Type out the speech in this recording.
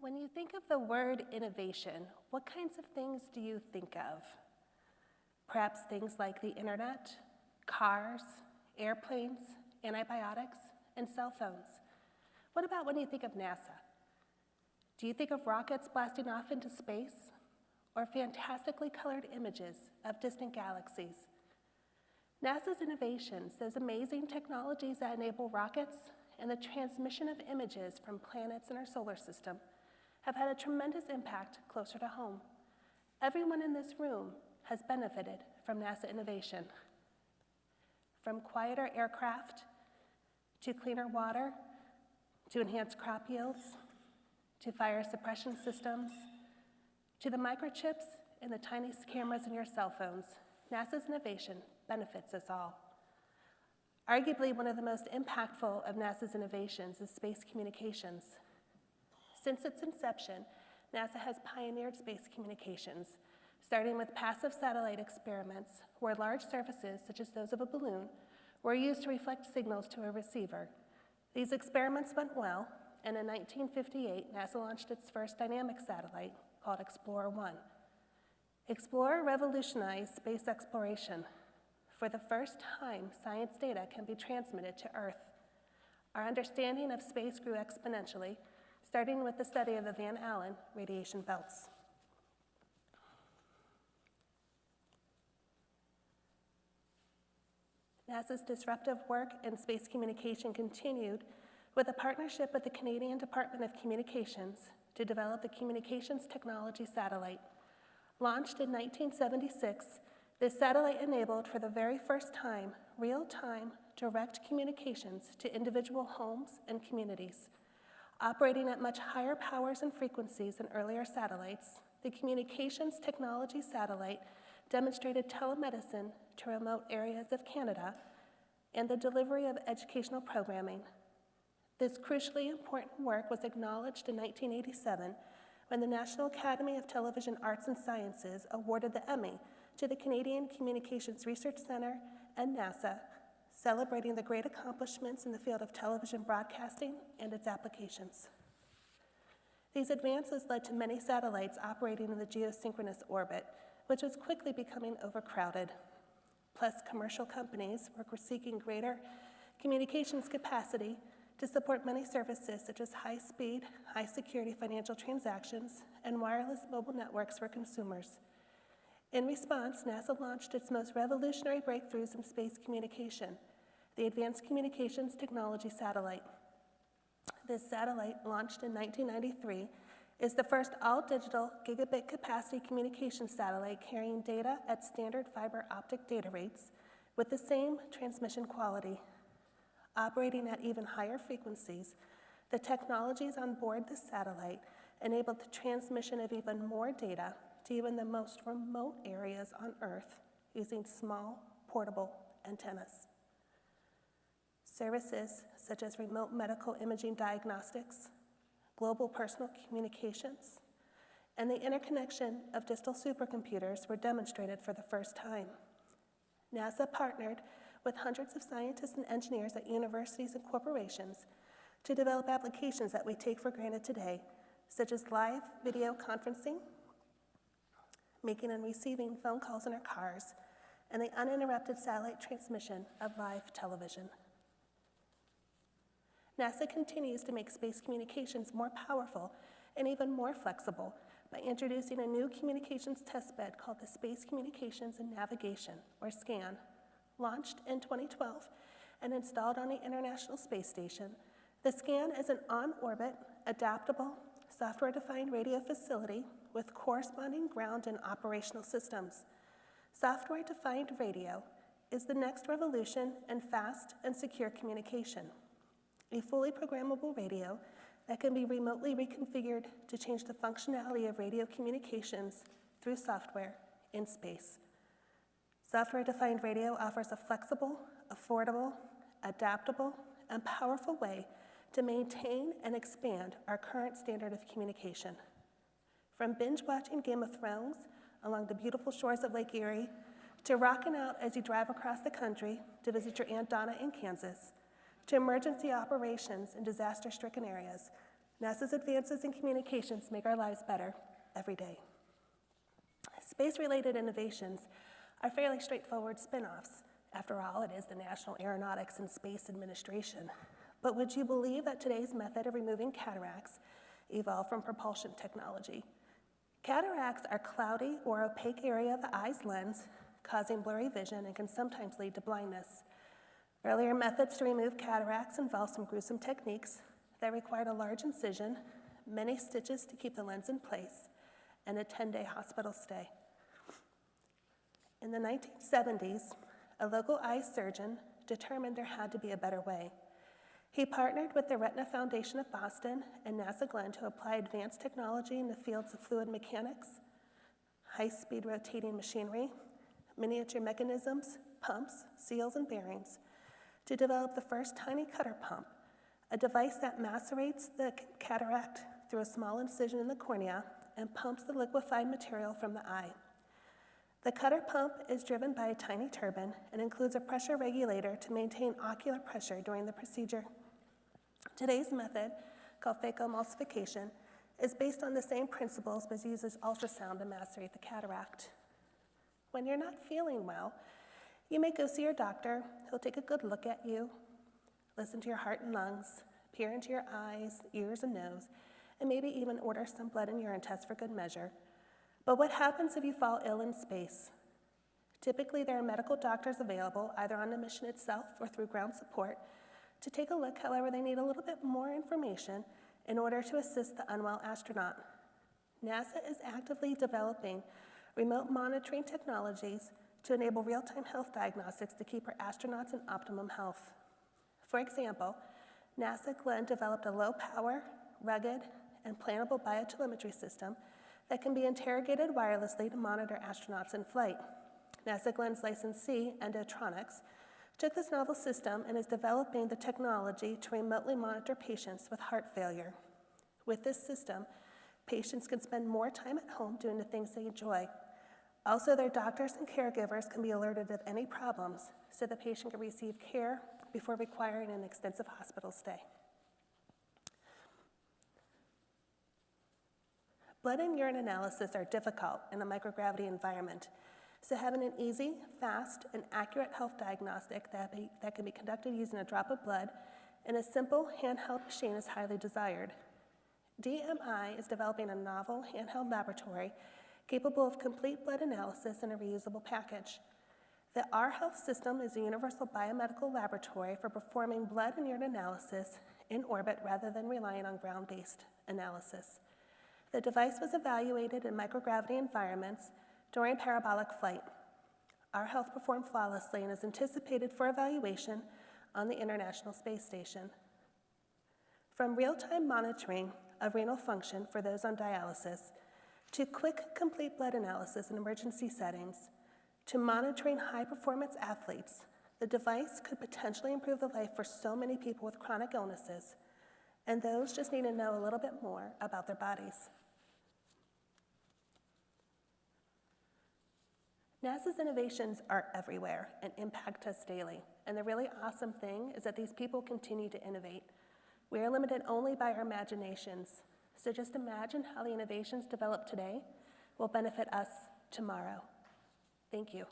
When you think of the word innovation, what kinds of things do you think of? Perhaps things like the internet, cars, airplanes, antibiotics, and cell phones. What about when you think of NASA? Do you think of rockets blasting off into space, or fantastically colored images of distant galaxies? NASA's innovations, those amazing technologies that enable rockets and the transmission of images from planets in our solar system, have had a tremendous impact closer to home. Everyone in this room has benefited from NASA innovation. From quieter aircraft, to cleaner water, to enhanced crop yields, to fire suppression systems, to the microchips and the tiny cameras in your cell phones, NASA's innovation benefits us all. Arguably, one of the most impactful of NASA's innovations is space communications. Since its inception, NASA has pioneered space communications, starting with passive satellite experiments where large surfaces, such as those of a balloon, were used to reflect signals to a receiver. These experiments went well, and in 1958, NASA launched its first dynamic satellite, called Explorer-1. Explorer revolutionized space exploration. For the first time, science data can be transmitted to Earth. Our understanding of space grew exponentially, starting with the study of the Van Allen radiation belts. NASA's disruptive work in space communication continued with a partnership with the Canadian Department of Communications to develop the Communications Technology Satellite. Launched in 1976, this satellite enabled for the very first time real-time direct communications to individual homes and communities. Operating at much higher powers and frequencies than earlier satellites, the Communications Technology Satellite demonstrated telemedicine to remote areas of Canada and the delivery of educational programming. This crucially important work was acknowledged in 1987 when the National Academy of Television Arts and Sciences awarded the Emmy to the Canadian Communications Research Centre and NASA, celebrating the great accomplishments in the field of television broadcasting and its applications. These advances led to many satellites operating in the geosynchronous orbit, which was quickly becoming overcrowded. Plus, commercial companies were seeking greater communications capacity to support many services such as high-speed, high-security financial transactions and wireless mobile networks for consumers. In response, NASA launched its most revolutionary breakthroughs in space communication, the Advanced Communications Technology Satellite. This satellite, launched in 1993, is the first all-digital gigabit capacity communication satellite carrying data at standard fiber optic data rates with the same transmission quality. Operating at even higher frequencies, the technologies on board this satellite enabled the transmission of even more data to even the most remote areas on Earth using small, portable antennas. Services such as remote medical imaging diagnostics, global personal communications, and the interconnection of distal supercomputers were demonstrated for the first time. NASA partnered with hundreds of scientists and engineers at universities and corporations to develop applications that we take for granted today, such as live video conferencing, making and receiving phone calls in our cars, and the uninterrupted satellite transmission of live television. NASA continues to make space communications more powerful and even more flexible by introducing a new communications testbed called the Space Communications and Navigation, or SCAN. Launched in 2012 and installed on the International Space Station, the SCAN is an on-orbit, adaptable, software-defined radio facility with corresponding ground and operational systems. Software-defined radio is the next revolution in fast and secure communication. A fully programmable radio that can be remotely reconfigured to change the functionality of radio communications through software in space. Software-defined radio offers a flexible, affordable, adaptable, and powerful way to maintain and expand our current standard of communication. From binge-watching Game of Thrones along the beautiful shores of Lake Erie, to rocking out as you drive across the country to visit your Aunt Donna in Kansas, to emergency operations in disaster-stricken areas, NASA's advances in communications make our lives better every day. Space-related innovations are fairly straightforward spin-offs. After all, it is the National Aeronautics and Space Administration. But would you believe that today's method of removing cataracts evolved from propulsion technology? Cataracts are cloudy or opaque area of the eye's lens, causing blurry vision and can sometimes lead to blindness. Earlier methods to remove cataracts involved some gruesome techniques that required a large incision, many stitches to keep the lens in place, and a 10-day hospital stay. In the 1970s, a local eye surgeon determined there had to be a better way. He partnered with the Retina Foundation of Boston and NASA Glenn to apply advanced technology in the fields of fluid mechanics, high-speed rotating machinery, miniature mechanisms, pumps, seals, and bearings to develop the first tiny cutter pump, a device that macerates the cataract through a small incision in the cornea and pumps the liquefied material from the eye. The cutter pump is driven by a tiny turbine and includes a pressure regulator to maintain ocular pressure during the procedure. Today's method, called phacoemulsification, is based on the same principles but uses ultrasound to macerate the cataract. When you're not feeling well, you may go see your doctor. He'll take a good look at you, listen to your heart and lungs, peer into your eyes, ears, and nose, and maybe even order some blood and urine tests for good measure. But what happens if you fall ill in space? Typically, there are medical doctors available, either on the mission itself or through ground support, to take a look. However, they need a little bit more information in order to assist the unwell astronaut. NASA is actively developing remote monitoring technologies to enable real-time health diagnostics to keep our astronauts in optimum health. For example, NASA Glenn developed a low-power, rugged, and plannable biotelemetry system that can be interrogated wirelessly to monitor astronauts in flight. NASA Glenn's licensee, Endotronics, took this novel system and is developing the technology to remotely monitor patients with heart failure. With this system, patients can spend more time at home doing the things they enjoy. Also, their doctors and caregivers can be alerted of any problems so the patient can receive care before requiring an extensive hospital stay. Blood and urine analysis are difficult in a microgravity environment, so having an easy, fast, and accurate health diagnostic that can be conducted using a drop of blood in a simple handheld machine is highly desired. DMI is developing a novel handheld laboratory capable of complete blood analysis in a reusable package. The Our Health system is a universal biomedical laboratory for performing blood and urine analysis in orbit rather than relying on ground-based analysis. The device was evaluated in microgravity environments during parabolic flight. Our Health performed flawlessly and is anticipated for evaluation on the International Space Station. From real-time monitoring of renal function for those on dialysis, to quick, complete blood analysis in emergency settings, to monitoring high-performance athletes, the device could potentially improve the life for so many people with chronic illnesses, and those just need to know a little bit more about their bodies. NASA's innovations are everywhere and impact us daily. And the really awesome thing is that these people continue to innovate. We are limited only by our imaginations. So just imagine how the innovations developed today will benefit us tomorrow. Thank you.